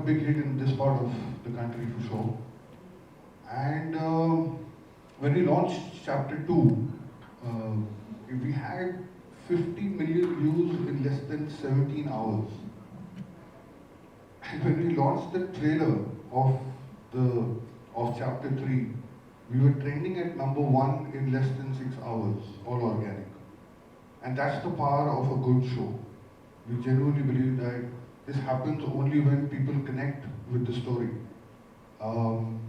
big hit in this part of the country for sure. And when we launched Chapter 2, uh, we had 50 million views in less than 17 hours. And when we launched the trailer of the of Chapter 3, we were trending at number 1 in less than 6 hours, all organic. And that's the power of a good show. We genuinely believe that this happens only when people connect with the story. Um,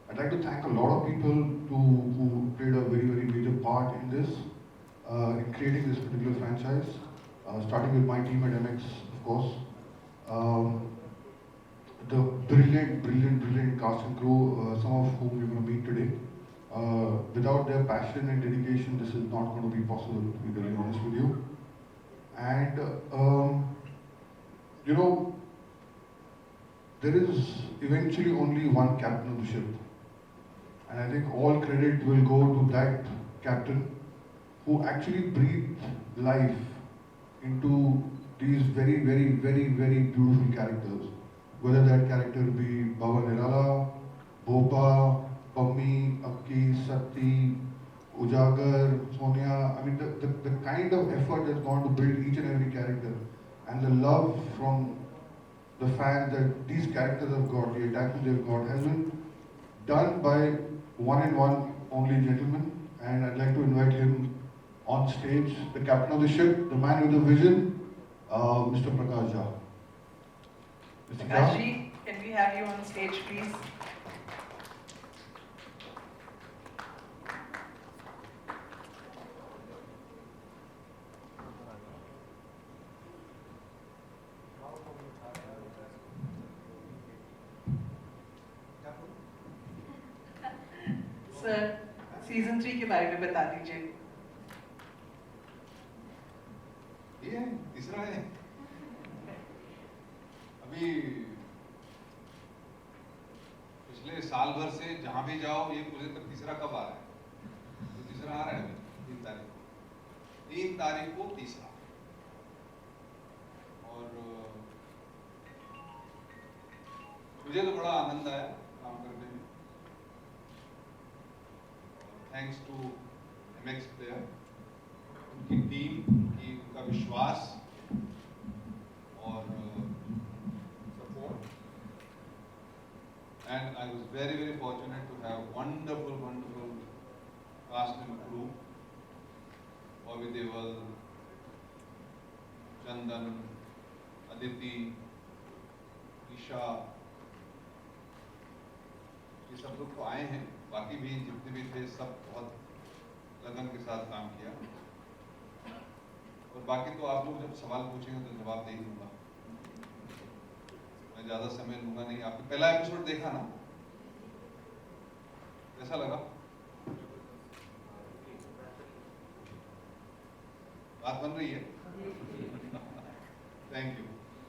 I'd like to thank a lot of people who played a very, very major part in this, in creating this particular franchise, starting with my team at MX, of course. Um, the brilliant, brilliant, brilliant cast and crew, some of whom we're going to meet today. Without their passion and dedication, this is not going to be possible, to be very honest with you. And, you know, there is eventually only one captain of the ship. And I think all credit will go to that captain who actually breathed life into these very, very, very, very beautiful characters. Whether that character be Baba Nirala, Bopa, Pammi, Akki, Satti, Ujagar, Sonia. I mean, the kind of effort that's gone to build each and every character and the love from the fans that these characters have got, the attachment they've got, has been done by one and one only gentleman. And I'd like to invite him on stage, the captain of the ship, the man with the vision, Mr. Prakash Jha. Mr. Prakash ji, can we have you on stage, please? Sir, season 3 के बारे में बता दीजिए। ये तीसरा है। अभी पिछले साल भर से जहां भी जाओ ये मुझे तक तीसरा कब आ रहा है? तो तीसरा आ रहा है अभी 3 तारीख को। 3 तारीख को तीसरा। और मुझे तो बड़ा आनंद आया काम करने में। थैंक्स टू MX प्लेयर, उनकी टीम, उनका विश्वास और support. And I was very, very fortunate to have wonderful, wonderful cast and crew. Bobby Deol, Chandan, Aditi, Isha, ये सब लोग तो आए हैं, बाकी भी जितने भी थे सब बहुत लगन के साथ काम किया। और बाकी तो आप लोग जब सवाल पूछेंगे तो जवाब दे ही दूंगा, मैं ज़्यादा समय लूंगा नहीं। आपने पहला एपिसोड देखा ना, कैसा लगा? बात बन रही है? Thank you.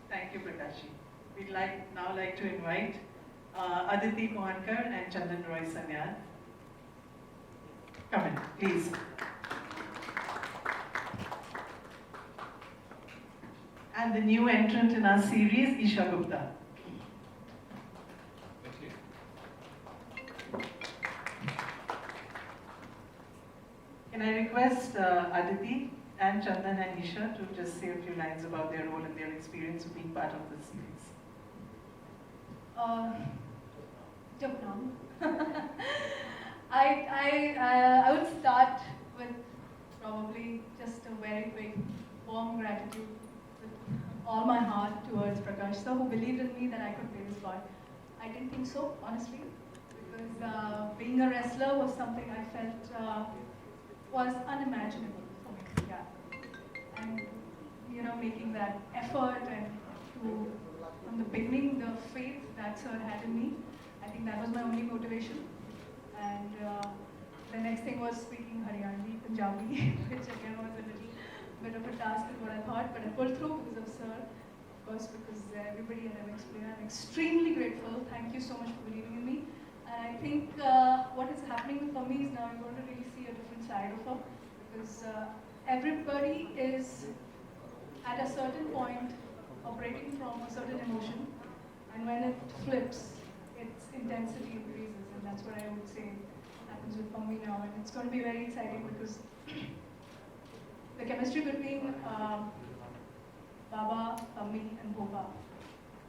Thank you, Prakash ji. We'd now like to invite Aditi Mohankar and Chandan Roy Sanyal. Come in, please. And the new entrant in our series, Isha Gupta. Can I request Aditi and Chandan and Isha to just say a few lines about their role and their experience of being part of this series? I would start with probably just a very big warm gratitude with all my heart towards Prakash sir, who believed in me that I could play this part. I didn't think so, honestly, because being a wrestler was something I felt was unimaginable for me. Yeah, and you know, making that effort and to from the beginning, the faith that sir had in me, I think that was my only motivation. And the next thing was speaking Haryanvi, Punjabi, which again was a little bit of a task is what I thought, but I pulled through because of sir, of course, because everybody at MX Player. I'm extremely grateful. Thank you so much for believing in me. And I think what is happening for me is now I'm going to really see a different side of her, because everybody is at a certain point operating from a certain emotion. and when it flips, its intensity increases, and that's what I would say happens with Pammi now, and it's going to be very exciting because the chemistry between Baba, Pammi, and Bhopa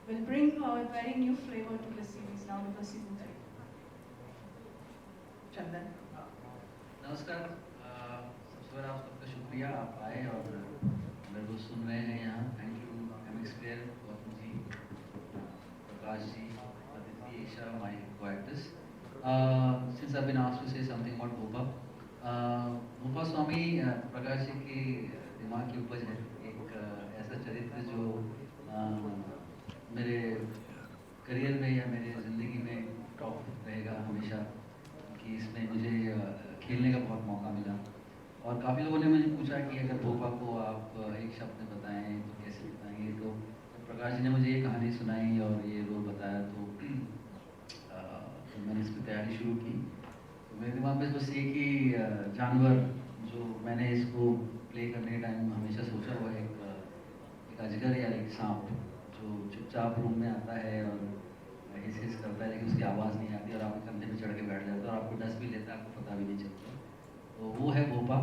will bring a very new flavor to the series now with the season 3. Chandan. नमस्कार, सबसे पहले आप सबका शुक्रिया, आप आए और मेरे को सुन रहे हैं यहाँ. Thank you MX Player, Gautam ji, Prakash ji, Aditi, Isha, my co-actors. Since I've been asked to say something about Bhopa, Bhopa स्वामी प्रकाश जी के दिमाग की उपज है. एक ऐसा चरित्र जो मेरे करियर में या मेरे ज़िंदगी में टॉप रहेगा हमेशा, कि इसमें मुझे खेलने का बहुत मौका मिला. और काफ़ी लोगों ने मुझे पूछा कि अगर भोपा को आप एक शब्द में बताएं तो कैसे बताएंगे. तो जब प्रकाश जी ने मुझे ये कहानी सुनाई और ये रोल बताया तो मैंने इस पर तैयारी शुरू की. तो मेरे दिमाग में बस एक ही जानवर जो मैंने इसको प्ले करने के टाइम हमेशा सोचा हुआ है, एक अजगर या एक सांप जो चुपचाप रूम में आता है और हिस करता है, लेकिन उसकी आवाज़ नहीं आती और आपके कंधे पे चढ़ के बैठ जाता है और आपको डस भी लेता है, आपको पता भी नहीं चलता. तो वो है भोपा,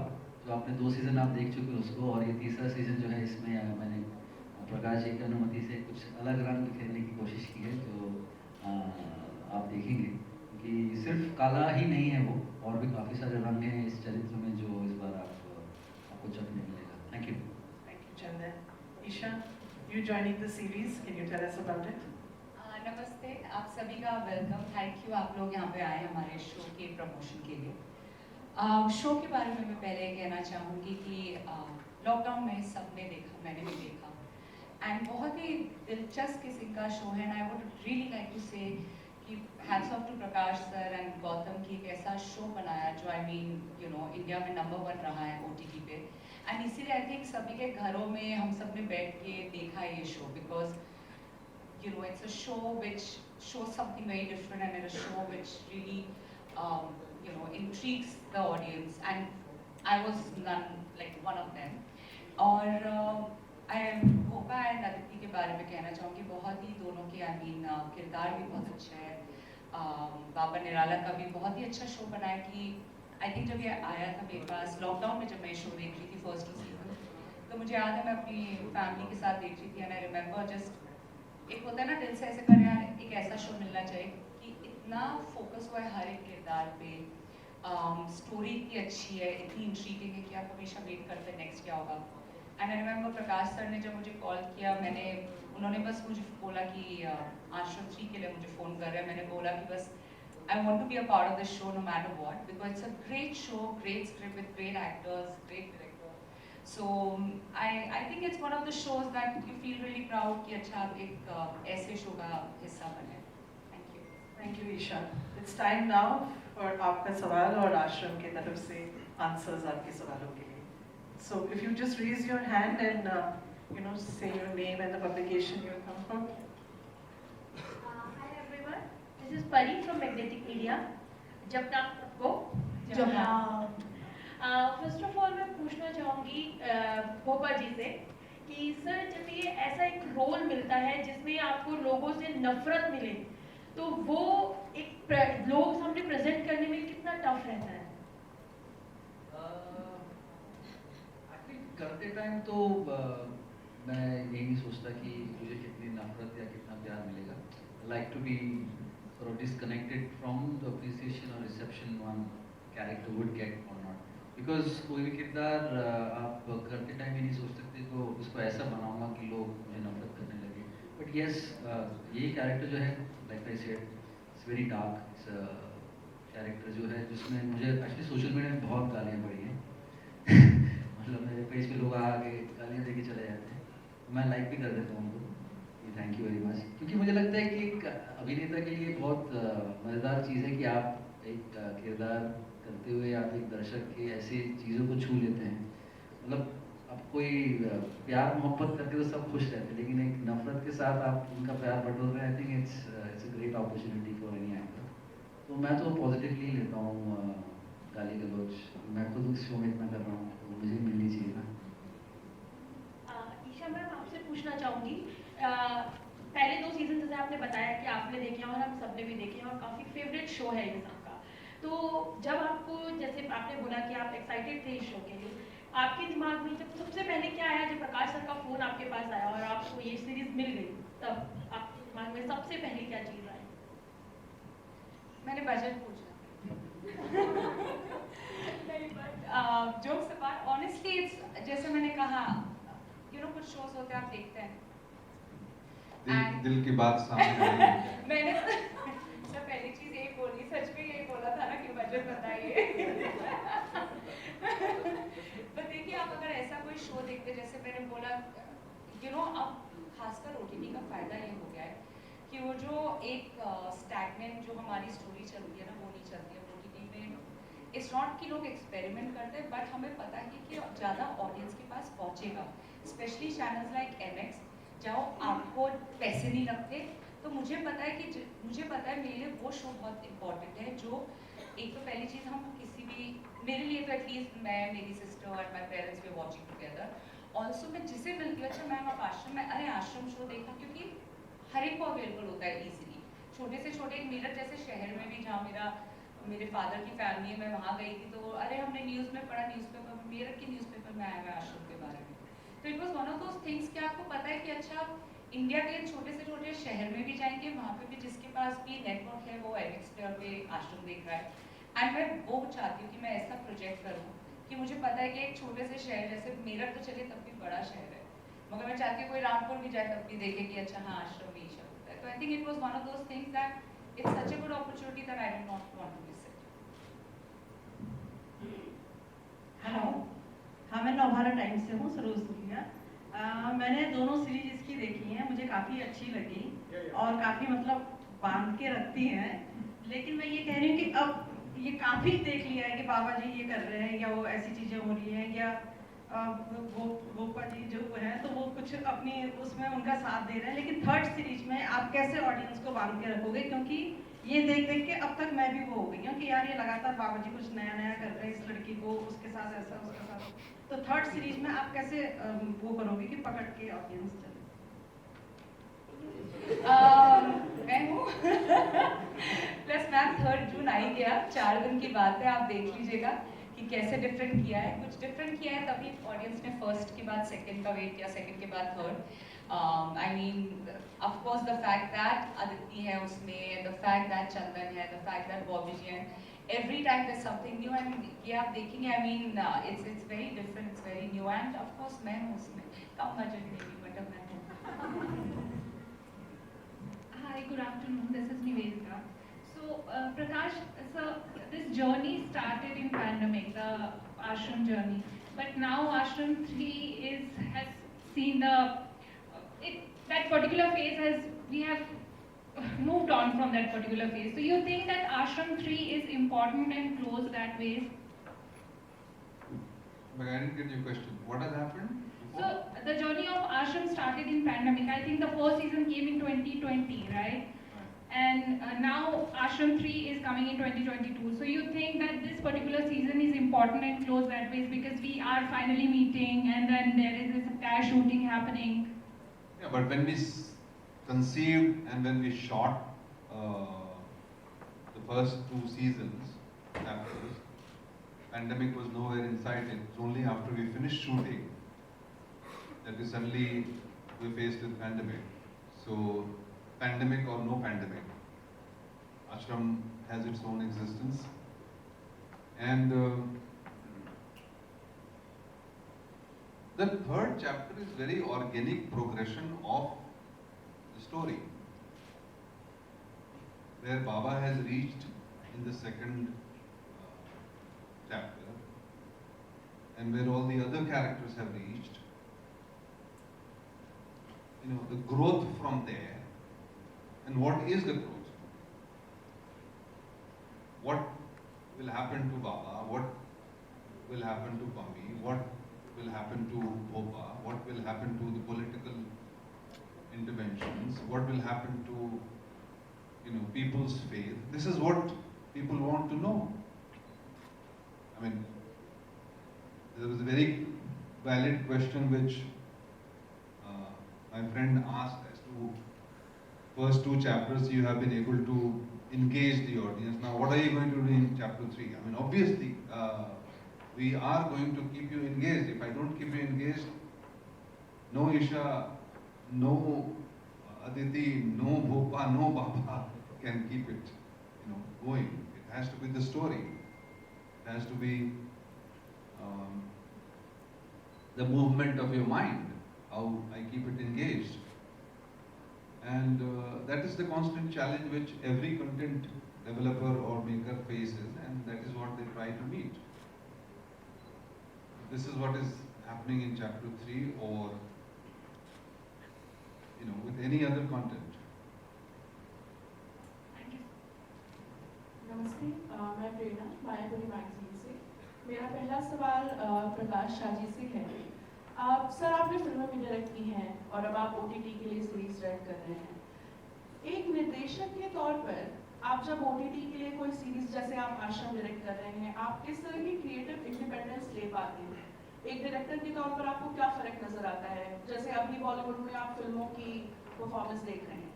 जो आपने 2 सीज़न आप देख चुके हो उसको, और ये तीसरा सीज़न जो है इसमें मैंने प्रकाश जी की अनुमति से कुछ अलग रंग बिखेरने की कोशिश की है, जो आप देखेंगे कि सिर्फ काला ही नहीं है वो, और भी काफ़ी सारे रंग हैं इस चरित्र में जो इस बार आपको चखने मिलेगा. Thank you. Thank you, Chandan. Isha, you joining the series, can you tell us about it? नमस्ते, आप सभी का वेलकम. थैंक यू आप लोग यहाँ पे आए हमारे शो के प्रमोशन के लिए. शो के बारे में मैं पहले कहना चाहूँगी कि लॉकडाउन में सबने देखा, मैंने भी देखा, एंड बहुत ही दिलचस्प किस्म का शो है. And I would really like to say कि hats off to Prakash sir and Gautam की एक ऐसा शो बनाया जो I mean you know India में नंबर 1 रहा है OTT पे. एंड इसीलिए आई थिंक सभी के घरों में हम सब ने बैठ के देखा ये show, because you know, it's a show which shows something very different, and it's a show which really, you know, intrigues the audience. And I was one of them. और भोपा एंड अदिति के बारे में कहना चाहूँगी, बहुत ही दोनों के आई मीन किरदार भी बहुत अच्छा है. बाबा निराला का भी बहुत ही अच्छा शो बनाया कि आई थिंक जब ये आया था मेरे पास लॉकडाउन में, जब मैं शो देख रही थी फर्स्ट सीजन, तो मुझे याद है मैं अपनी फैमिली के साथ देख रही थी. एंड आई रिमेंबर जस्ट एक होता है ना दिल से ऐसे कर यार एक ऐसा शो मिलना चाहिए कि इतना फोकस हुआ है हर एक किरदार पे, स्टोरी इतनी अच्छी है, इतनी इंट्रीगिंग है कि आप हमेशा वेट करते हैं नेक्स्ट क्या होगा. And I remember Prakash sir ने जब मुझे कॉल किया, उन्होंने बस मुझे बोला कि आश्रम 3 के लिए मुझे फ़ोन कर रहे हैं. मैंने बोला कि बस I want to be a part of the show no matter what, because it's a great show, great script with great actors, great director. So I think it's one of the shows that you feel really proud कि अच्छा आप एक ऐसे show का हिस्सा बने. Thank you. Thank you, Isha. It's time now for आपका सवाल और आश्रम के तरफ से answers आपके सवालों के लिए. So if you just raise your hand and you know say your name and the publication you come from. Hi everyone, this is Pari from Magnetic Media. जब तक आपको फर्स्ट ऑफ ऑल मैं पूछना चाहूँगी भोपा जी से कि सर जब ये ऐसा एक रोल मिलता है जिसमें आपको लोगों से नफरत मिले, तो वो एक लोग सामने प्रेजेंट करने में कितना टफ रहता है? करते टाइम तो मैं यही नहीं सोचता कि मुझे कितनी नफरत या कितना प्यार मिलेगा. Like to be sort of disconnected from the appreciation or reception one character would get or not. Because कोई भी किरदार आप करते टाइम ही नहीं सोच सकते तो उसको ऐसा बनाऊंगा कि लोग मुझे नफरत करने लगे. बट येस, ये कैरेक्टर जो है like I said it's very dark. It's character जो है जिसमें मुझे एक्चुअली सोशल मीडिया में बहुत गालियाँ पड़ी हैं. मतलब मेरे पेज पे लोग आके गालियाँ दे के चले जाते हैं, मैं लाइक भी कर देता हूँ उनको, थैंक यू वेरी मच. क्योंकि मुझे लगता है कि एक अभिनेता के लिए बहुत मज़ेदार चीज़ है कि आप एक किरदार करते हुए आप एक दर्शक के ऐसी चीज़ों को छू लेते हैं. मतलब अब कोई प्यार मोहब्बत करके तो सब खुश रहते हैं, लेकिन एक नफरत के साथ आप उनका प्यार बटोर रहे हैं. I think it's a great opportunity for any actor. तो मैं तो पॉजिटिवली लेता हूँ गाली गलौज. मैं खुद उस शो में इतना कर रहा हूँ तो मुझे मिलनी चाहिए ना. ईशा मैम आपसे पूछना चाहूँगी, पहले 2 सीजन जैसे आपने बताया कि आपने देखे हैं और हम सबने भी देखे हैं और काफ़ी फेवरेट शो है ये सबका। तो जब आपको जैसे आपने बोला कि आप एक्साइटेड थे इस शो के लिए, आपके दिमाग में जब सबसे पहले क्या आया जब प्रकाश सर का फ़ोन आपके पास आया और आपको ये सीरीज़ मिल गई, तब आपके दिमाग में सबसे पहले क्या चीज़ आई? मैंने बजट पूछा नहीं, but jokes apart, honestly it's जैसे मैंने कहा, कुछ शोज होते हैं आप देखते हैं, दिल की बात सामने आई है। मैंने तो पहली चीज यही बोली, सच में यही बोला था ना कि बजट बताइए। पर देखिए, आप अगर ऐसा कोई शो देखते, जैसे मैंने बोला, अब खासकर ओटीटी का फायदा ये हो गया है कि वो जो एक स्टैगनेंट जो हमारी स्टोरी चल रही है ना, वो नहीं चलती है ओटीटी में। इट्स नॉट कि लोग एक्सपेरिमेंट करते हैं, बट हमें पता है कि ज़्यादा ऑडियंस के पास पहुंचेगा, स्पेशली चैनल्स लाइक MX, जहाँ आपको पैसे नहीं लगते। तो मुझे पता है मेरे लिए वो शो बहुत इम्पोर्टेंट है, जो एक तो पहली चीज़ हम किसी भी, मेरे लिए तो एटलीस्ट मैं, मेरी सिस्टर और my parents way watching together. Also मैं जिसे मिलती हूँ, अच्छा मैम आप आश्रम में, अरे आश्रम शो देखा, क्योंकि हर एक को अवेलेबल होता है ईजिली। छोटे से छोटे मेरठ जैसे शहर में भी, जहाँ मेरे फादर की फैमिली है, मैं वहाँ गई थी, तो अरे हमने न्यूज़ में पढ़ा, न्यूज़पेपर में, मेरठ के न्यूज़पेपर में आया हुआ आश्रम के बारे में। तो it was one of those things कि आपको पता है कि अच्छा इंडिया के छोटे से छोटे शहर में भी जाएंगे, वहाँ पे भी जिसके पास भी नेटवर्क है वो MX प्लेयर पे आश्रम देख रहा है। एंड मैं वो चाहती हूँ कि मैं ऐसा प्रोजेक्ट करूँ कि मुझे पता है कि एक छोटे से शहर, जैसे मेरठ तो चलिए तब भी बड़ा शहर है, मगर मैं चाहती हूँ कोई रामपुर भी जाए तब भी देखे कि अच्छा हाँ आश्रम में ईशा होता है। तो I think it was one of those things that it's such a good opportunity that I do not want to miss it. Hello, हाँ मैं नवभारत टाइम्स से हूँ, सरोज दुलिया। मैंने दोनों सीरीज इसकी देखी हैं, मुझे काफ़ी अच्छी लगी और काफ़ी मतलब बांध के रखती हैं। लेकिन मैं ये कह रही हूँ कि अब ये काफ़ी देख लिया है कि बाबा जी ये कर रहे हैं या वो ऐसी चीज़ें हो रही हैं, या गोपा जी जो हैं तो वो कुछ अपनी उसमें उनका साथ दे रहे हैं। लेकिन थर्ड सीरीज में आप कैसे ऑडियंस को बांध के रखोगे, क्योंकि ये देख देख के अब तक मैं भी वो हो गई हूँ कि यार ये लगातार बाबा जी कुछ नया नया कर रहे हैं, इस लड़की को उसके साथ ऐसा उसके साथ। तो थर्ड सीरीज में आप कैसे वो करोगे कि पकड़ के ऑडियंस चले? मैं हूँ प्लस मैम 3 जून आई गया, 4 दिन की बात है, आप देख लीजिएगा कि कैसे डिफरेंट किया है। कुछ डिफरेंट किया है तभी ऑडियंस ने फर्स्ट के बाद सेकंड का वेट किया, सेकंड के बाद third. I mean, of course, the fact that Aditi है उसमें, the fact that Chandan है, the fact that Bobby जी है, every time there's something new, and ये आप देखेंगे, I mean, it's very different, it's very new, and of course मैं हूँ उसमें, कम बजट में भी, but मैं हूँ। Hi, good afternoon. This is Nivedita. So, Prakash, so this journey started in pandemic, the ashram journey, but now ashram 3 has seen that particular phase we have moved on from that particular phase. So you think that ashram 3 is important and close that way? But I didn't get your question. What has happened? So the journey of ashram started in pandemic. I think the first season came in 2020, right? And now ashram 3 is coming in 2022. So you think that this particular season is important and close that way because we are finally meeting and then there is this entire shooting happening. Yeah, but when we conceived and when we shot the first 2 seasons, chapters, pandemic was nowhere in sight. It was only after we finished shooting that we suddenly were faced with pandemic. So, pandemic or no pandemic, ashram has its own existence, and the third chapter is very organic progression of the story, where Baba has reached in the second chapter, and where all the other characters have reached. The growth from there, and what is the growth? What will happen to Baba? What will happen to Bambi? What will happen to Bhopa? What will happen to the political interventions? What will happen to people's faith? This is what people want to know. I mean, there was a very valid question which my friend asked as to first 2 chapters you have been able to engage the audience. Now, what are you going to do in chapter 3? I mean, obviously, we are going to keep you engaged. If I don't keep you engaged, no Isha, no Aditi, no Bhopa, no Baba can keep it, going. It has to be the story. It has to be the movement of your mind, how I keep it engaged. And that is the constant challenge which every content developer or maker faces, and that is what they try to meet. This is what is happening in chapter 3 or with any other content. Thank you. नमस्ते, मैं प्रेरणा Mayapuri magazine से। मेरा पहला सवाल प्रकाश शाह जी से है। Sir, आपने फिल्में भी डायरेक्ट की हैं और अब आप OTT के लिए सीरीज डायरेक्ट कर रहे हैं। एक निर्देशक के तौर पर आप जब OTT के लिए कोई सीरीज, जैसे आप आश्रम डायरेक्ट कर रहे हैं, आप किस तरह की क्रिएटिव इंडिपेंडेंस ले पाते हैं? एक डायरेक्टर के तौर पर आपको क्या फर्क नजर आता है? जैसे अभी बॉलीवुड में आप फिल्मों की परफॉर्मेंस देख रहे हैं,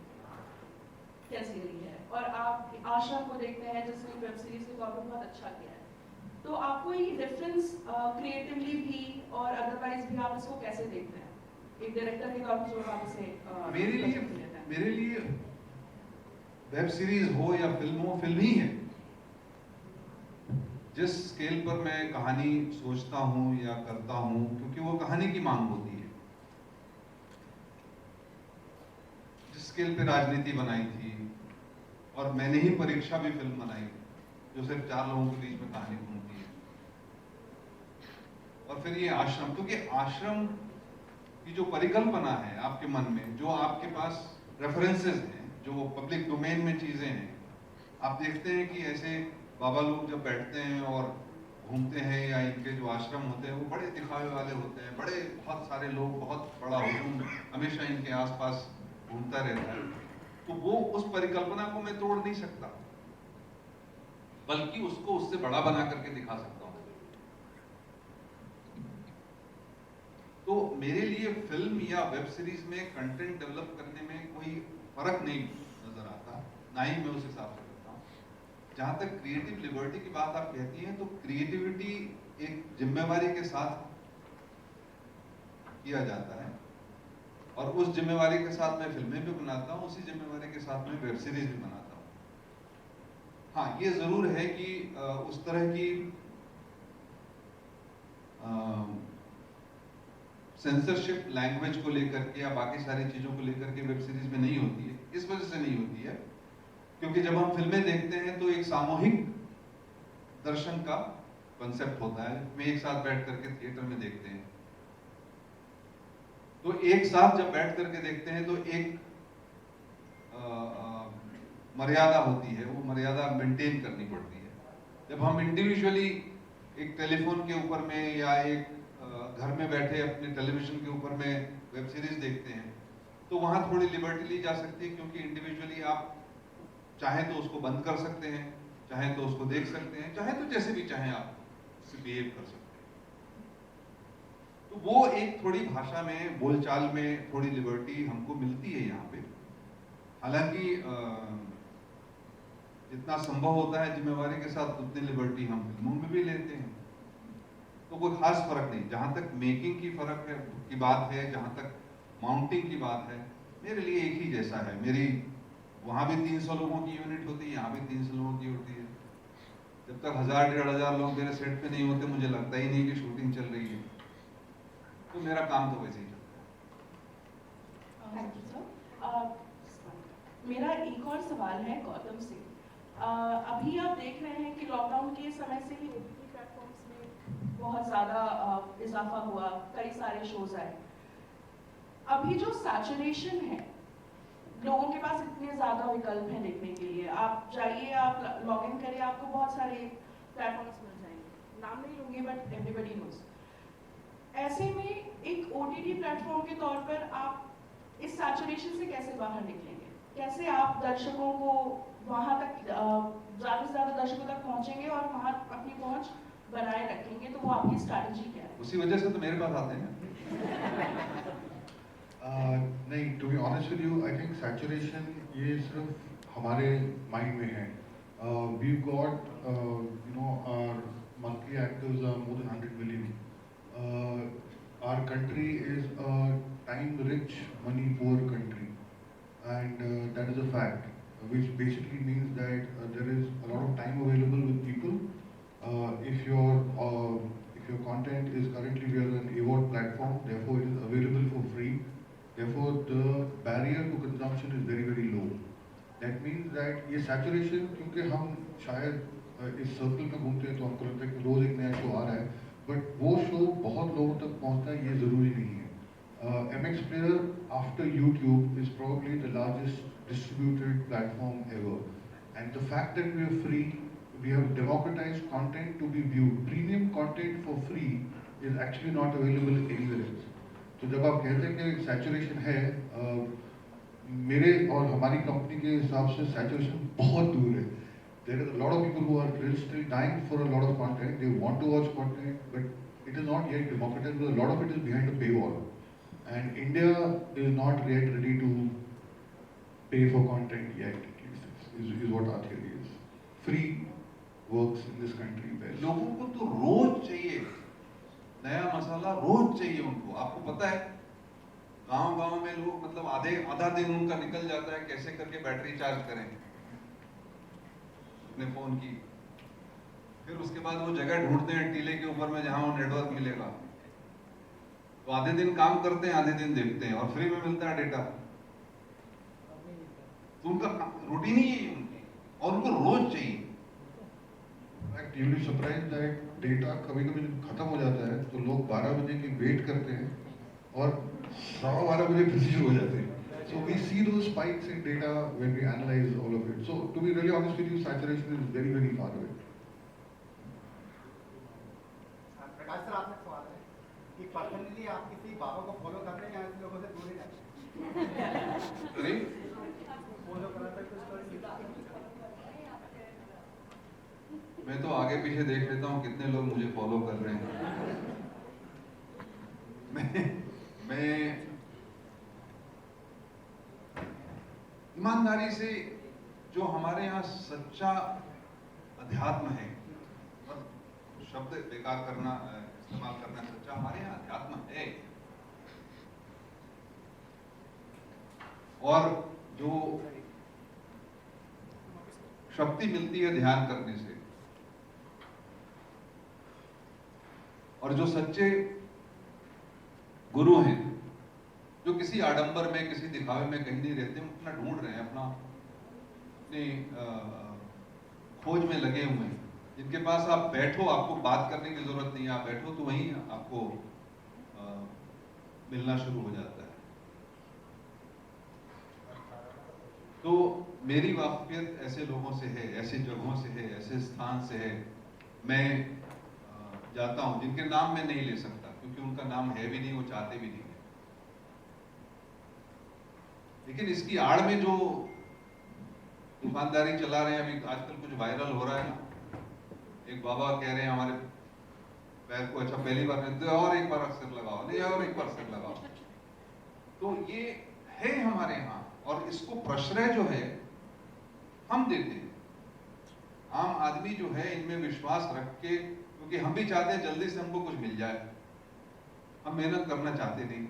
कैसी रही है, और आप आश्रम को देखते हैं जिसने वेब सीरीज के तौर पर बहुत अच्छा किया है, तो आपको ये डिफरेंस क्रिएटिवली भी और अदरवाइज भी आप इसको कैसे देखते हैं एक डायरेक्टर के तौर पर जो आप इसे मेरे लिए वेब सीरीज हो या फिल्म हो, फिल्म ही है। जिस स्केल पर मैं कहानी सोचता हूँ या करता हूँ, क्योंकि वो कहानी की मांग होती है। जिस स्केल पे राजनीति बनाई थी, और मैंने ही परीक्षा भी फिल्म बनाई जो सिर्फ 4 लोगों के बीच में कहानी घूमती है, और फिर ये आश्रम, क्योंकि आश्रम की जो परिकल्पना है आपके मन में, जो आपके पास रेफरेंसेस हैं, जो पब्लिक डोमेन में चीजें हैं, आप देखते हैं कि ऐसे बाबा लोग जब बैठते हैं और घूमते हैं, या इनके जो आश्रम होते हैं वो बड़े दिखावे वाले होते हैं, बड़े बहुत सारे लोग, बहुत बड़ा हुजूम हमेशा इनके आसपास घूमता रहता है। तो वो उस परिकल्पना को मैं तोड़ नहीं सकता, बल्कि उसको उससे बड़ा बना करके दिखा सकता हूँ। तो मेरे लिए फिल्म या वेब सीरीज में कंटेंट डेवलप करने में कोई फर्क नहीं नजर आता, ना ही मैं उस हिसाब से करता हूँ। जहां तक क्रिएटिव लिबर्टी की बात आप कहती हैं, तो क्रिएटिविटी एक जिम्मेवारी के साथ किया जाता है, और उस जिम्मेवारी के साथ मैं फिल्में भी बनाता हूँ, उसी जिम्मेवारी के साथ मैं वेब सीरीज भी बनाता हूँ। हाँ, ये जरूर है कि उस तरह की सेंसरशिप लैंग्वेज को लेकर के या बाकी सारी चीजों को लेकर के वेब सीरीज में नहीं होती है। इस वजह से नहीं होती है क्योंकि जब हम फिल्में देखते हैं तो एक सामूहिक दर्शन का कंसेप्ट होता है, में एक साथ बैठ करके थिएटर में देखते हैं। तो एक साथ जब बैठ करके देखते हैं तो एक मर्यादा होती है, वो मर्यादा मेंटेन करनी पड़ती है। जब हम इंडिविजुअली एक टेलीफोन के ऊपर में या एक घर में बैठे अपने टेलीविजन के ऊपर में वेब सीरीज देखते हैं, तो वहां थोड़ी लिबर्टी ली जा सकती है, क्योंकि इंडिविजुअली आप चाहे तो उसको बंद कर सकते हैं, चाहे तो उसको देख सकते हैं, चाहे तो जैसे भी चाहे आप उससे बिहेव कर सकते हैं। तो वो एक थोड़ी भाषा में, बोलचाल में थोड़ी लिबर्टी हमको मिलती है यहाँ पे। हालांकि जितना संभव होता है जिम्मेवारी के साथ, उतनी लिबर्टी हम फिल्मों में भी लेते हैं। तो कोई खास फर्क नहीं। जहां तक मेकिंग की फर्क है की बात है, जहां तक माउंटिंग की बात है, मेरे लिए एक ही जैसा है। मेरी वहां भी 300 लोगों की यूनिट होती है, यहाँ भी 300 लोगों की होती है। जब तक 1000-1500 लोग मेरे सेट पे नहीं होते, मुझे लगता ही नहीं कि शूटिंग चल रही है। तो मेरा काम तो वैसे ही चलता है। Thank you sir. मेरा एक और सवाल है गौतम से। अभी आप देख रहे हैं कि लॉकडाउन के समय से ही OTT प्लेटफॉर्म्स में बहुत ज़्यादा इजाफा हुआ, कई सारे शोज आए। अभी जो सैचुरेशन है, लोगों के पास इतने ज़्यादा विकल्प हैं देखने के लिए, आप जाइए, आप लॉग इन करिए, आपको बहुत सारे प्लेटफॉर्म्स मिल जाएंगे। नाम नहीं लूँगी बट एवरीबडी नोज। ऐसे में एक OTT प्लेटफॉर्म के तौर पर आप इस सैचुरेशन से कैसे बाहर निकलेंगे? कैसे आप दर्शकों को वहाँ तक, ज़्यादा से ज़्यादा दर्शकों तक पहुँचेंगे और वहाँ अपनी पहुँच बनाए रखेंगे? तो वो आपकी स्ट्रैटेजी क्या है? उसी वजह से तो मेरे पास आते हैं। नहीं, to be honest with you, I think saturation ये सिर्फ हमारे माइंड में है. We got you know our monthly actives are more than 100 million. Our country is a time-rich, money-poor country, and that is a fact, which basically means that there is a lot of time available with people. If your content is currently we are an award platform, therefore it is available for free. Therefore, the barrier to consumption is very very low. That means that ये saturation, क्योंकि हम शायद इस circle में घूमते हैं तो हमको लगता है कि रोज एक नया शो आ रहा है, बट वो शो बहुत लोगों तक पहुंचना ये जरूरी नहीं है. MX Player after YouTube is probably the largest distributed platform ever, and the fact that we are free, we have democratized content to be viewed. Premium content for free is actually not available anywhere else. तो जब आप कहते हैं कि saturation है, मेरे और हमारी कंपनी के हिसाब से saturation बहुत दूर है. There is a lot of people who are still dying for a lot of content. They want to watch content, but it is not yet democratized because a lot of it is behind a paywall. And India is not yet ready to pay for content yet, at least, is what our theory is. Free works in this country best. लोगों को तो रोज चाहिए नया मसाला, रोज चाहिए उनको. आपको पता है गांव-गांव में लोग मतलब आधा दिन उनका निकल जाता है कैसे करके बैटरी चार्ज करें अपने फोन की. फिर उसके बाद वो जगह ढूंढते हैं टीले के ऊपर में जहां वो नेटवर्क मिलेगा. तो आधे दिन काम करते हैं, आधे दिन देखते हैं, और फ्री में मिलता है डेटा. तो उनका रूटीन ही है उनकी, और उनको रोज चाहिए. You will be surprised that data कभी-कभी खत्म हो जाता है तो लोग 12 बजे की वेट करते हैं और 12:15 बजे फिर शुरू हो जाते हैं. So we see those spikes in data when we analyze all of it. So to be really honest with you, saturation is very very far away. Prakash sir, आपसे सवाल है कि पर्सनली आप किसी बाबा को फॉलो कर रहे हैं या ऐसे लोगों से दूर ही रहते हैं? फॉलो करना तक तो मैं तो आगे पीछे देख लेता हूँ कितने लोग मुझे फॉलो कर रहे हैं. मैं ईमानदारी से जो हमारे यहाँ सच्चा अध्यात्म है, और शब्द बेकार करना इस्तेमाल करना, सच्चा हमारे यहाँ अध्यात्म है, और जो शक्ति मिलती है ध्यान करने से, और जो सच्चे गुरु हैं जो किसी आडंबर में किसी दिखावे में कहीं नहीं रहते, अपना ढूंढ रहे हैं, अपनी खोज में लगे हुए हैं, जिनके पास आप बैठो, आपको बात करने की जरूरत नहीं है, आप बैठो तो वहीं आपको मिलना शुरू हो जाता है. तो मेरी वाकफियत ऐसे लोगों से है, ऐसे जगहों से है, ऐसे स्थान से है. मैं जाता हूं जिनके नाम मैं नहीं ले सकता क्योंकि उनका नाम है भी नहीं, वो चाहते भी नहीं है. लेकिन इसकी आड़ में जो दुकानदारी चला रहे हैं, अभी आजकल कुछ वायरल हो रहा है ना, एक बाबा कह रहे हैं हमारे पैर को अच्छा पहली बार में और एक बार अक्सर लगाओ, नहीं और एक बार अक्सर लगाओ. तो ये है हमारे यहाँ, और इसको प्रश्रय जो है हम देते हैं. आम आदमी जो है इनमें विश्वास रख के, क्योंकि हम भी चाहते हैं जल्दी से हमको कुछ मिल जाए, हम मेहनत करना चाहते नहीं.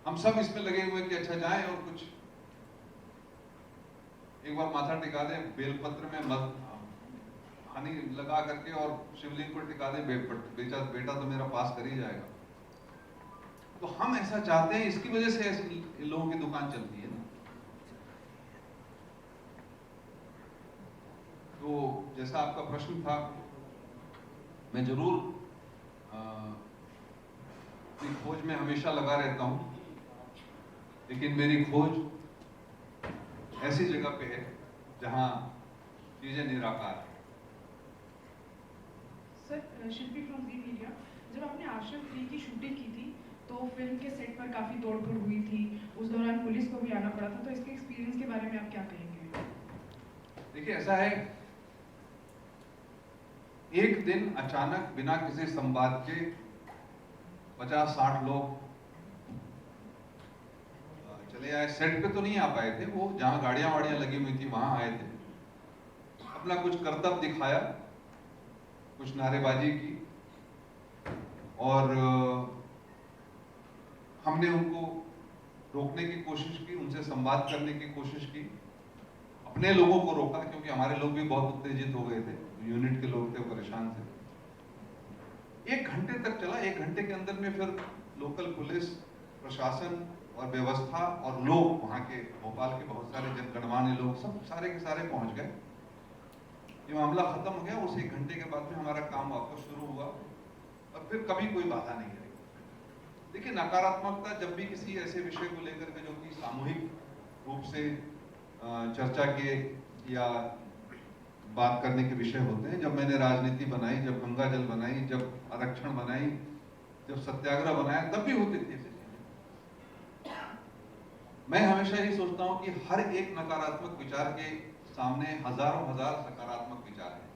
हम सब इसमें लगे हुए कि अच्छा जाएं और कुछ एक बार माथा टिका दें, बेलपत्र में मत हनी लगा करके और शिवलिंग को टिका दें, बेटा तो मेरा पास कर ही जाएगा. तो हम ऐसा चाहते हैं, इसकी वजह से ऐसे लोगों की दुकान चलती है ना. तो जैसा आपका प्रश्न था, मैं जरूर अपनी खोज में हमेशा लगा रहता हूं, लेकिन मेरी खोज ऐसी जगह पे है जहां चीजें निराकार है. Sir, Shilpi from Zee media, जब आपने आश्रम 3 की शूटिंग की थी तो फिल्म के सेट पर काफ़ी तोड़फोड़ हुई थी, उस दौरान पुलिस को भी आना पड़ा था, तो इसके एक्सपीरियंस के बारे में आप क्या कहेंगे? देखिए, ऐसा है, एक दिन अचानक बिना किसी संवाद के 50-60 लोग चले आए। सेट पे तो नहीं आ पाए थे, वो जहाँ गाड़ियाँ वाड़ियाँ लगी हुई थी वहाँ आए थे, अपना कुछ करतब दिखाया, कुछ नारेबाजी की, और हमने उनको रोकने की कोशिश की, उनसे संवाद करने की कोशिश की, अपने लोगों को रोका, क्योंकि हमारे लोग भी बहुत उत्तेजित हो गए थे, यूनिट के लोग थे, परेशान थे। 1 घंटे तक चला। 1 घंटे के अंदर में फिर लोकल पुलिस प्रशासन और व्यवस्था और लोग, वहाँ के भोपाल के बहुत सारे जनगणमान्य लोग, सब सारे के सारे पहुंच गए। ये मामला खत्म हो गया। उस 1 घंटे के बाद में हमारा काम वापस शुरू हुआ और फिर कभी कोई बाधा नहीं रही। देखिए, नकारात्मकता जब भी किसी ऐसे विषय को लेकर के जो कि सामूहिक रूप से चर्चा के या बात करने के विषय होते हैं, जब मैंने राजनीति बनाई, जब गंगा जल बनाई, जब आरक्षण बनाई, जब सत्याग्रह बनाया, तब भी होती थी ऐसी चीजें। मैं हमेशा ये सोचता हूं कि हर एक नकारात्मक विचार के सामने हजारों हजार सकारात्मक विचार हैं,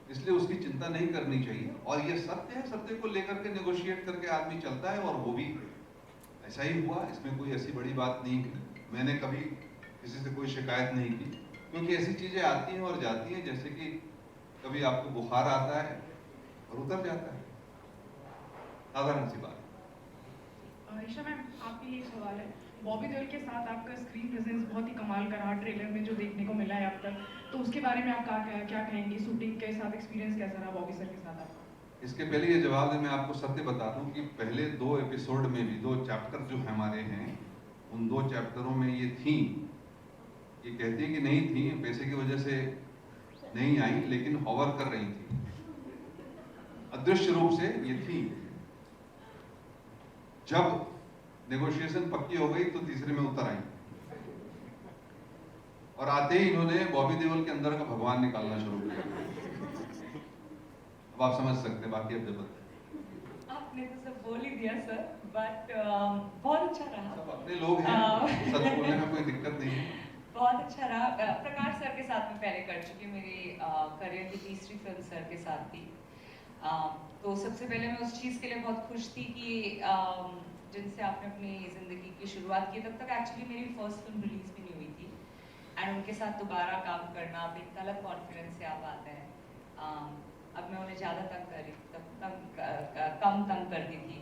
इसलिए उसकी चिंता नहीं करनी चाहिए। और ये सत्य है, सत्य को लेकर के नेगोशिएट करके आदमी चलता है, और वो भी ऐसा ही हुआ। इसमें कोई ऐसी बड़ी बात नहीं है। मैंने कभी किसी से कोई शिकायत नहीं की, क्योंकि ऐसी चीजें आती हैं और जाती हैं, जैसे कि कभी आपको बुखार आता है और उतर जाता है, साधारण सी बात। ईशा मैम, आपके लिए एक सवाल है। बॉबी देओल के साथ आपका स्क्रीन प्रेजेंस बहुत ही कमाल का रहा ट्रेलर में, जो देखने को मिला है अब तक, तो उसके बारे में आप क्या कहेंगे? शूटिंग के साथ एक्सपीरियंस कैसा रहा बॉबी सर के साथ आपका? इसके पहले ये जवाब दे, मैं आपको सत्य बता दूं कि पहले 2 एपिसोड में भी, 2 चैप्टर जो हमारे हैं, उन 2 चैप्टरों में ये थी, ये कहती है कि नहीं थी, पैसे की वजह से नहीं आई, लेकिन हॉवर कर रही थी, अदृश्य रूप से ये थी। जब नेगोशिएशन पक्की हो गई तो तीसरे में उतर आई, और आते ही इन्होंने बॉबी देओल के अंदर का भगवान निकालना शुरू किया। अब आप समझ सकते हैं, बाकी अब जब आपने तो सब बोल ही दिया सर, बट बहुत अच्छा रहा। सब अपने लोग हैं, सच बोलने में कोई दिक्कत नहीं है। बहुत अच्छा रहा। प्रकाश सर के साथ में पहले कर चुकी, मेरी करियर की तीसरी फिल्म सर के साथ थी। तो सबसे पहले मैं उस चीज़ के लिए बहुत खुश थी कि जिनसे आपने अपनी ज़िंदगी की शुरुआत की, तब तक एक्चुअली मेरी फर्स्ट फिल्म रिलीज भी नहीं हुई थी, एंड उनके साथ दोबारा काम करना अब एक अलग कॉन्फिडेंस से आप आते हैं। अब मैं उन्हें ज़्यादा तंग कर रही, तब कम तंग करती थी।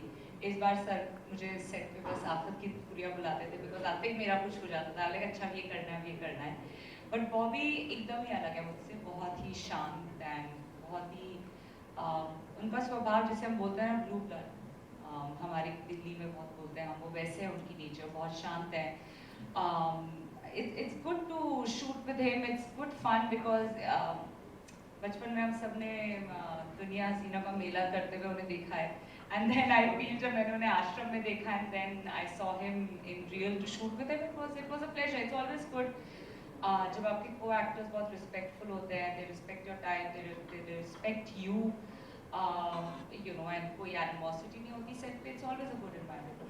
इस बार सर मुझे सेट पे बस आफत की पुरिया बुलाते थे, बिकॉज आते ही मेरा कुछ हो जाता था, लाइक अच्छा ये करना है, ये करना है। बट बॉबी एकदम ही अलग है मुझसे, बहुत ही शांत एंड बहुत ही उनका स्वभाव, जिसे हम बोलते हैं ब्लू ब्लड, हमारे दिल्ली में बहुत बोलते हैं हम, वो वैसे है उनकी नेचर, बहुत शांत है। It's good to shoot with him, it's good fun, because बचपन में हम सब ने दुनिया हसीना का मेला करते हुए उन्हें देखा है, एंड देन आई फील जब मैंने उन्हें आश्रम में देखा and then I saw him in real to shoot with him, it was a pleasure. It's always good जब आपके को एक्टर्स बहुत रिस्पेक्टफुल होते हैं, they respect your time, they respect you, you know, and कोई एनिमोसिटी नहीं होती set पे, it's always a good environment.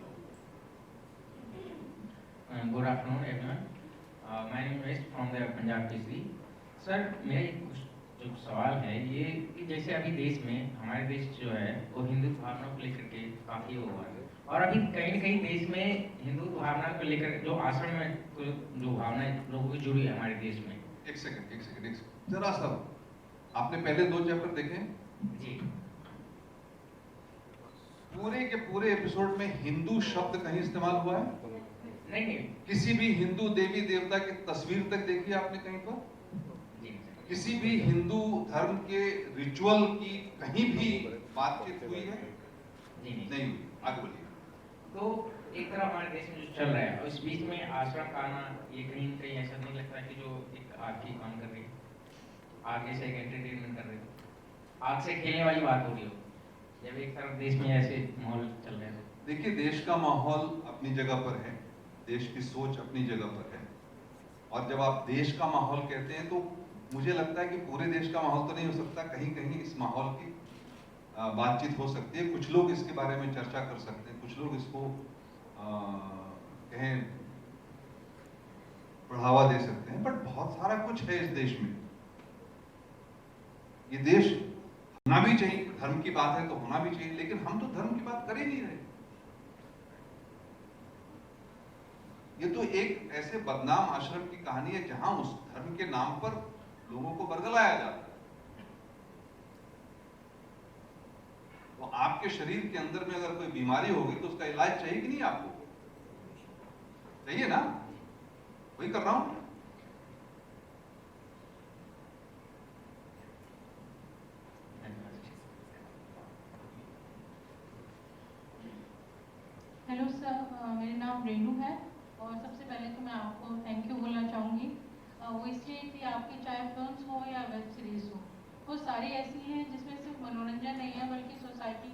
Good afternoon everyone, my name is from the Punjab Kesari. Sir, मेरा एक जो सवाल है ये कि जैसे अभी देश में, हमारे देश जो है वो हिंदू भावना को लेकर के काफ़ी हुआ है, और अभी कहीं न कहीं देश में हिंदू भावना को लेकर जो आश्रम में जो भावना लोगों की जुड़ी है हमारे देश में। एक सेकंड जरा सा, आपने पहले 2 चैप्टर देखे? जी। पूरे के पूरे एपिसोड में हिंदू शब्द कहीं इस्तेमाल हुआ है? नहीं। किसी भी हिंदू देवी देवता की तस्वीर तक देखी आपने कहीं पर? किसी भी हिंदू धर्म के रिचुअल की कहीं भी बातचीत हुई है? नहीं। आगे बोलिए। तो एक तरह हमारे देश में जो चल रहा है, उस बीच में आश्रम का आना, ये कहीं न कहीं ऐसा नहीं लगता कि जो एक आर्थिक काम कर रही है, आगे से एक एंटरटेनमेंट कर रही है, आग से खेलने वाली बात हो रही हो, जब एक तरफ देश में ऐसे माहौल चल रहा है? देखिए, देश का माहौल अपनी जगह पर है, देश की सोच अपनी जगह पर है, और जब आप देश का माहौल कहते हैं तो मुझे लगता है कि पूरे देश का माहौल तो नहीं हो सकता, कहीं कहीं इस माहौल की बातचीत हो सकती है, कुछ लोग इसके बारे में चर्चा कर सकते हैं, कुछ लोग इसको कहें बढ़ावा दे सकते हैं, बट बहुत सारा कुछ है इस देश में। ये देश होना भी चाहिए, धर्म की बात है तो होना भी चाहिए, लेकिन हम तो धर्म की बात कर ही नहीं रहे। ये तो एक ऐसे बदनाम आश्रम की कहानी है जहां उस धर्म के नाम पर लोगों को बरगलाया जाता है। तो आपके शरीर के अंदर में अगर कोई बीमारी होगी तो उसका इलाज चाहिए कि नहीं? आपको चाहिए ना? वही कर रहा हूं। हेलो सर, मेरा नाम रेनू है और सबसे पहले तो मैं आपको थैंक यू बोलना चाहूँगी। वो इसलिए कि आपकी चाहे फिल्म्स हो या वेब सीरीज़ हो, वो सारी ऐसी हैं जिसमें सिर्फ मनोरंजन नहीं है बल्कि सोसाइटी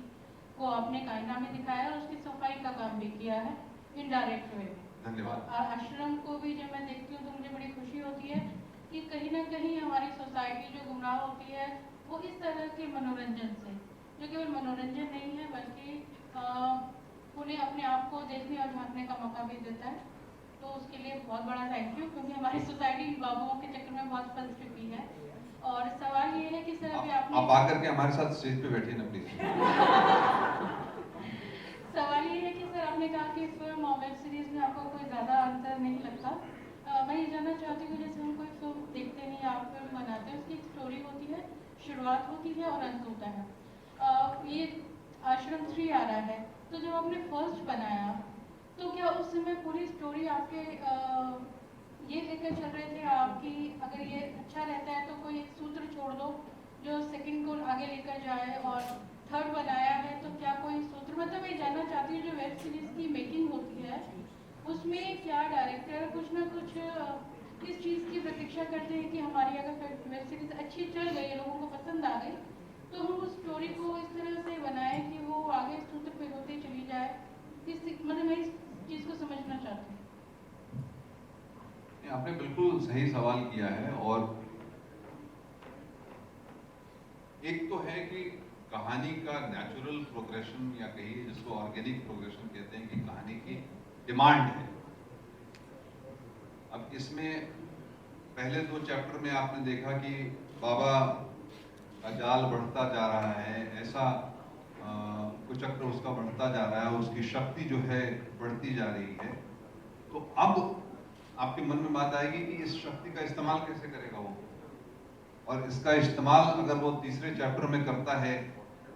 को आपने कायना में दिखाया है और उसकी सफाई का काम भी किया है इनडायरेक्ट वे में। धन्यवाद। आश्रम को भी जब मैं देखती हूँ तो मुझे बड़ी खुशी होती है कि कहीं ना कहीं हमारी सोसाइटी जो गुमराह होती है वो इस तरह के मनोरंजन से, जो केवल मनोरंजन नहीं है बल्कि उन्हें अपने आप को देखने और झांकने का मौका भी देता है। तो उसके लिए बहुत बड़ा थैंक यू, क्योंकि हमारी सोसाइटी बाबुओं के चक्कर में बहुत फंस चुकी है। और सवाल ये है कि सर अभी आप आकर के हमारे साथ स्टेज पे बैठिए ना प्लीज। सवाल ये है कि सर आपने कहा कि फिल्म और वेब सीरीज में आपको कोई ज़्यादा अंतर नहीं लगता। मैं ये जानना चाहती हूँ, जैसे हम कोई फिल्म देखते नहीं, आप फिल्म बनाते हैं, उसकी एक स्टोरी होती है, शुरुआत होती है और अंत होता है। ये आश्रम 3 आ रहा है, तो जब आपने फर्स्ट बनाया तो क्या उस समय पूरी स्टोरी आपके ये लेकर चल रहे थे आपकी अगर ये अच्छा रहता है तो कोई एक सूत्र छोड़ दो जो सेकंड को आगे लेकर जाए, और थर्ड बनाया है तो क्या कोई सूत्र, मतलब मैं जानना चाहती हूँ जो वेब सीरीज की मेकिंग होती है उसमें क्या डायरेक्टर कुछ ना कुछ इस चीज़ की प्रतीक्षा करते हैं कि हमारी अगर वेब सीरीज अच्छी चल गई, लोगों को पसंद आ गई, तो हम उस स्टोरी को इस तरह से बनाएं कि वो आगे सूत्र पे होते चली जाए। मतलब मैं इस चीज़ को समझना चाहती हूँ। आपने बिल्कुल सही सवाल किया है। और एक तो है कि कहानी का नेचुरल प्रोग्रेशन, या कहिए जिसको ऑर्गेनिक प्रोग्रेशन कहते हैं, कि कहानी की डिमांड है। अब इसमें पहले 2 चैप्टर में आपने देखा कि बाबा का जाल बढ़ता जा रहा है, ऐसा कुचक्र उसका बढ़ता जा रहा है, उसकी शक्ति जो है बढ़ती जा रही है। तो अब आपके मन में बात आएगी कि इस शक्ति का इस्तेमाल कैसे करेगा वो, और इसका इस्तेमाल अगर वो तीसरे चैप्टर में करता है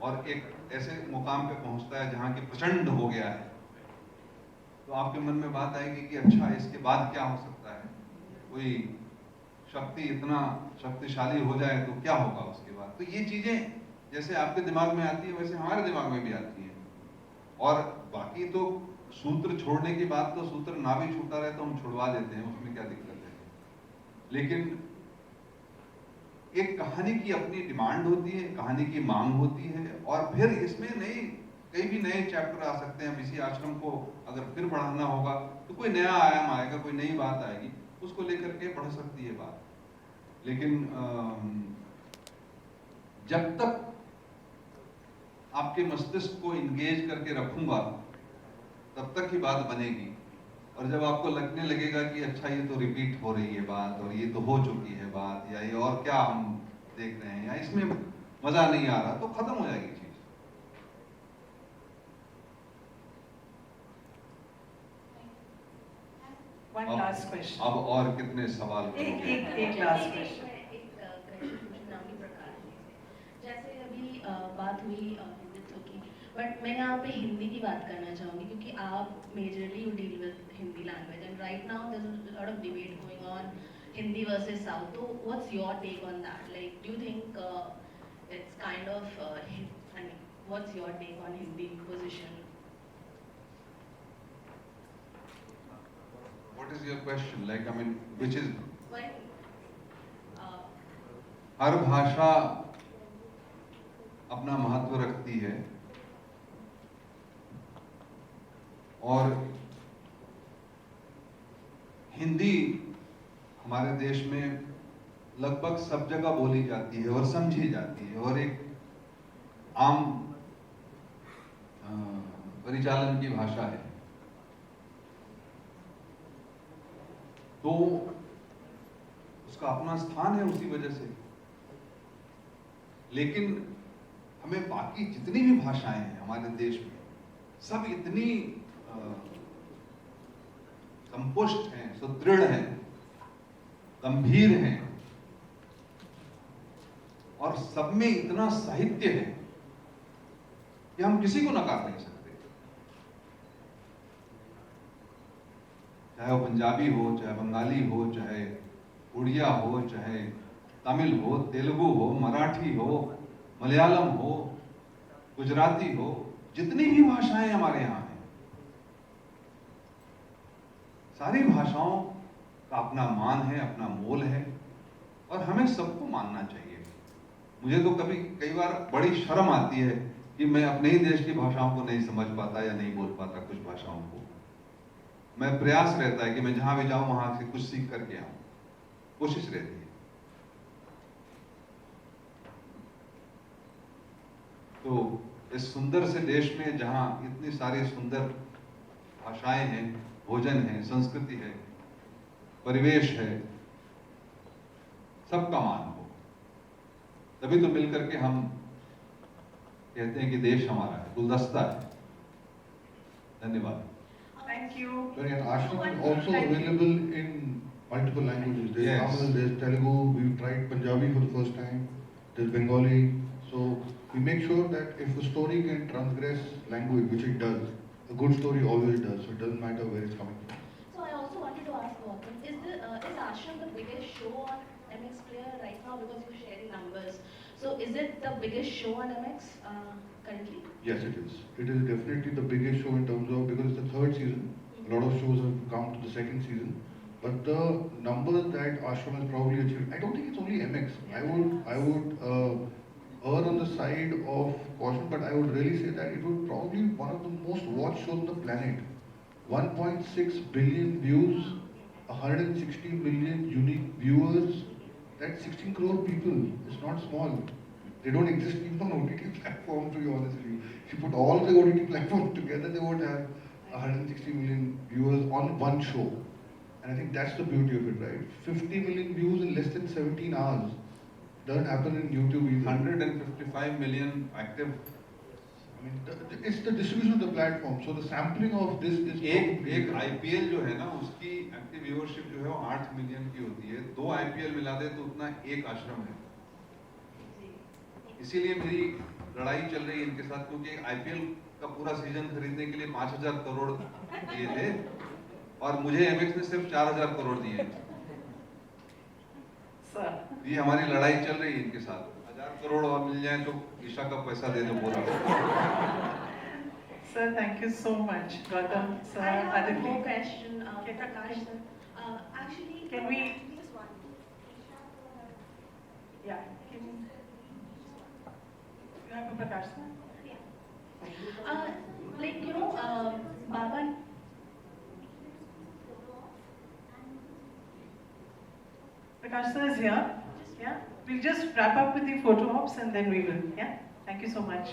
और एक ऐसे मुकाम पे पहुंचता है जहां की प्रचंड हो गया है, तो आपके मन में बात आएगी कि अच्छा इसके बाद क्या हो सकता है, कोई शक्ति इतना शक्तिशाली हो जाए तो क्या होगा उसके बाद। तो ये चीजें जैसे आपके दिमाग में आती है वैसे हमारे दिमाग में भी आती है। और बाकी तो सूत्र छोड़ने की बात, तो सूत्र ना भी छूटा रहे तो हम छुड़वा देते हैं, उसमें क्या दिक्कत है। लेकिन एक कहानी की अपनी डिमांड होती है, कहानी की मांग होती है, और फिर इसमें कई भी नए चैप्टर आ सकते हैं। इसी आश्रम को अगर फिर बढ़ाना होगा तो कोई नया आयाम आएगा, कोई नई बात आएगी, उसको लेकर के बढ़ सकती है बात। लेकिन जब तक आपके मस्तिष्क को इंगेज करके रखूंगा तब तक ही बात बनेगी। और जब आपको लगने लगेगा कि अच्छा ये तो रिपीट हो रही है बात, और ये तो हो चुकी है बात, या ये और क्या हम देख रहे हैं, या इसमें मजा नहीं आ रहा, तो खत्म हो जाएगी चीज। One last question. अब और कितने सवाल एक लास्ट क्वेश्चन। जैसे अभी बात हुई नृत्य की, बट मैं यहाँ पे हिंदी की बात करना चाहूँगी, क्योंकि आप majorly you deal with Hindi language and right now there is a lot of debate going on Hindi versus South. तो what's your take on that? Like do you think it's kind of I mean what's your take on Hindi position? What is your question? Like, I mean, which is? Well, हर भाषा अपना महत्व रखती है, और हिंदी हमारे देश में लगभग सब जगह बोली जाती है और समझी जाती है, और एक आम परिचालन की भाषा है। तो उसका अपना स्थान है उसी वजह से। लेकिन हमें बाकी जितनी भी भाषाएं हैं हमारे देश में, सब इतनी संपुष्ट हैं, सुदृढ़ हैं, गंभीर हैं, और सब में इतना साहित्य है कि हम किसी को नकार नहीं सकते। चाहे वो पंजाबी हो, चाहे बंगाली हो, चाहे उड़िया हो, चाहे तमिल हो, तेलुगु हो, मराठी हो, मलयालम हो, गुजराती हो, जितनी भी भाषाएं हमारे यहाँ हैं, सारी भाषाओं का अपना मान है, अपना मोल है, और हमें सबको मानना चाहिए। मुझे तो कई बार बड़ी शर्म आती है कि मैं अपने ही देश की भाषाओं को नहीं समझ पाता या नहीं बोल पाता कुछ भाषाओं को। मैं प्रयास रहता है कि मैं जहां भी जाऊं वहां से कुछ सीख करके आऊं, कोशिश रहती है। तो इस सुंदर से देश में जहां इतनी सारी सुंदर भाषाएं हैं, भोजन है, संस्कृति है, परिवेश है, सबका मान हो, तभी तो मिलकर के हम कहते हैं कि देश हमारा है, गुलदस्ता है। धन्यवाद। Thank you. And ashram is also available in multiple languages. There's Tamil, there's Telugu, we've tried Punjabi for the first time, there's Bengali. So we make sure that if a story can transgress language, which it does, a good story always does, so it doesn't matter where it's coming from. So I also wanted to ask Gautam, is Ashram the biggest show on MX Player right now, because you're sharing numbers? So is it the biggest show on MX currently? Yes, it is. It is definitely the biggest show in terms of, because it's the third season. A lot of shows have come to the second season. But the numbers that Ashram has probably achieved, I don't think it's only MX. I would err on the side of caution, but I would really say that it would probably be one of the most watched shows on the planet. 1.6 billion views, 160 million unique viewers. That's 16 crore people. It's not small. They don't exist even on OTT platforms, to be honest with you. If you put all the OTT platforms together, they would have 160 million viewers on one show. And I think that's the beauty of it, right? 50 million views in less than 17 hours. Doesn't happen in YouTube either. 155 million active. I mean, it's the distribution of the platform. So the sampling of this is एक IPL जो है ना, उसकी active viewership जो है वो 8 million की होती है। 2 IPL मिला दे तो उतना एक आश्रम है। इसीलिए मेरी लड़ाई चल रही है इनके साथ, क्योंकि IPL का पूरा सीजन खरीदने के लिए 5,000 करोड़ दिए थे और मुझे MX ने सिर्फ 4,000 करोड़ दिए। ये हमारी लड़ाई चल रही है इनके साथ। 1,000 करोड़ और मिल जाए तो ईशा का पैसा दे दो पूरा। Sir, thank you so much. Gautam, sir, I have Aditi. one more question, Prakash sir. Actually, Can we? Just one. Yeah. Can you have a Prakash sir? Like, you know, Baba. Prakash sir is here. Yeah. We'll just wrap up with the photo ops and then we will. Yeah. Thank you so much.